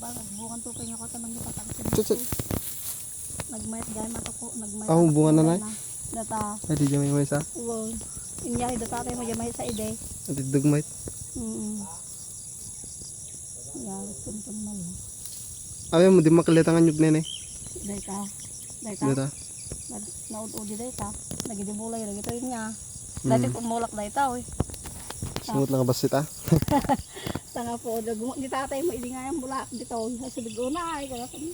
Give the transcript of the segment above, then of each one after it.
Bungan to kanya ko tanang ipatangsin. Tut. Nagmayat gay matako, nagmayat. Ah, bunga na nay. Data. Adi jam may sa. Wow. Inyay data tayo mo sa ide. Adi dugmay. Ya, tuntun mo. Awe mo di makalitangan nyug nene. Data. Data. Naud-udi data. Nagidibulay lagi to niya. Dati kumulak data oy. Sungot lang basit ah. Tanga po, di tatay mo idi nga yung bulak dito. Sa bigo na ay kaya kami.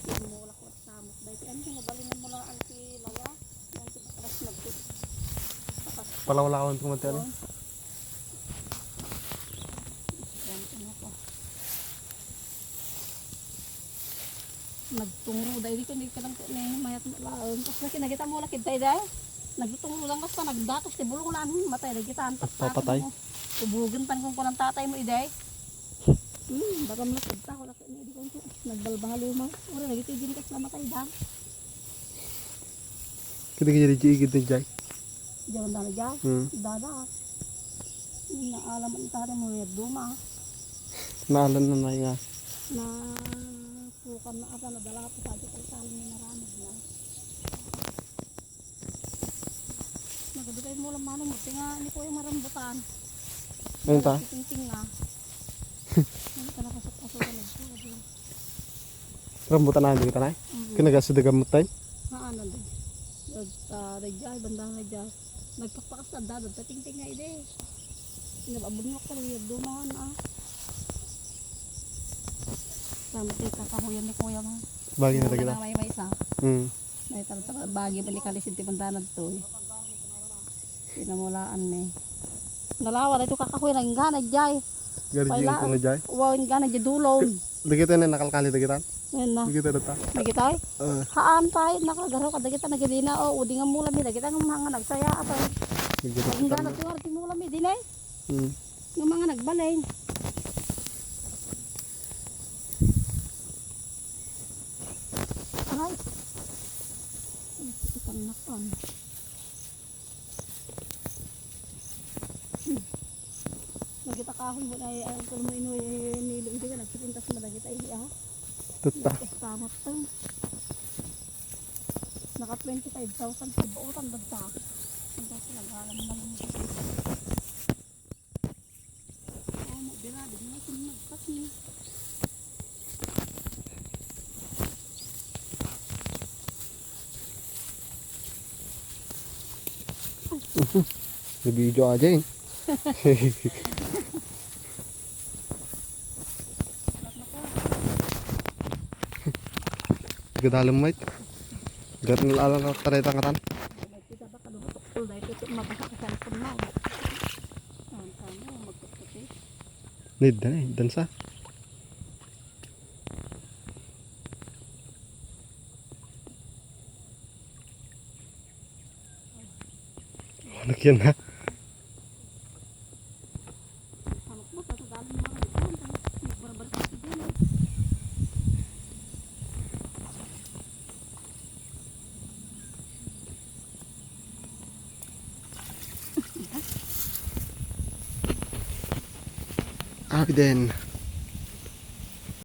Kumulak ko sa samot. Dati ano nga balingan mo lang ang laya. Yang tipras nagtip. Palawlawan ko mati ano. Nagtungro dahil di ko hindi ka lang mayat laon. Kasi nakita mo lakid tayo dahil. Nagtungro lang kasi nagdatos. Tibulong lang matay. Nagitaan. Papatay. Tubugin pan kung kunang tatay mo iday. Baka malakad ta ko lakid na ko. Nagbalbahalo mo. Ora nagitidin ka sa matay dahil. Kita jadi jigid ni jay. Jawan dana jay. Dada. Naalam ang tatay mo yung duma. Naalan na nay nga. Na bukan na apa nadala ko sa atin kay ni naramid na. Nagadugay mo lang manong mo tinga ni ko yung marambutan. Ano ta? Ting na. Ano ka napasok-pasok na nagsuod. Rambutan na kita nay. Kinagasidagam mo tay. Ano din. Nagdajay bandang nagdajay. Nagpakpakas na dadad ting nga ide. Nababunok ko yung dumahan ah. Sama tayo kakahuyan ni kuya mo. Bagi na kita. May isa. May tarata bagi bali kalisin ti bandanan to. Pinamulaan ni. Nalawa dito kakahuyan ang ganag jay. Gari jing ko na jay. Wow, ganag jay dulon. Dagita na nakalkali dagitan. Na. Dagita data. Nagitay? Haan tayo nakagaro ka dagita nagilina o udi nga mula mi dagita nga mga nagsaya ato. Ang ganag tuwar ti mula mi dinay. Nga mga nagbalay. Aray. Ikan nakon. Nagita kahon mo ay kung mo inoy nilo hindi ka nagsipuntas mo dagita ay ah. Tuta. Samot to. Naka 25,000 sa buotan dagta. Ang dati naghalam lang mo. Dira, di mo sinagpas ni. Nag-video aja eh. Gadalam mait. Gat nalalang ka taray tangatan. Kita ba kalutok dahil ito mapasakasan ko na. Ang kamo magpuputi. Need na eh, dansa. Lagyan na. Samot mo sa dalam mga ito. Barbar sa din. Abi din.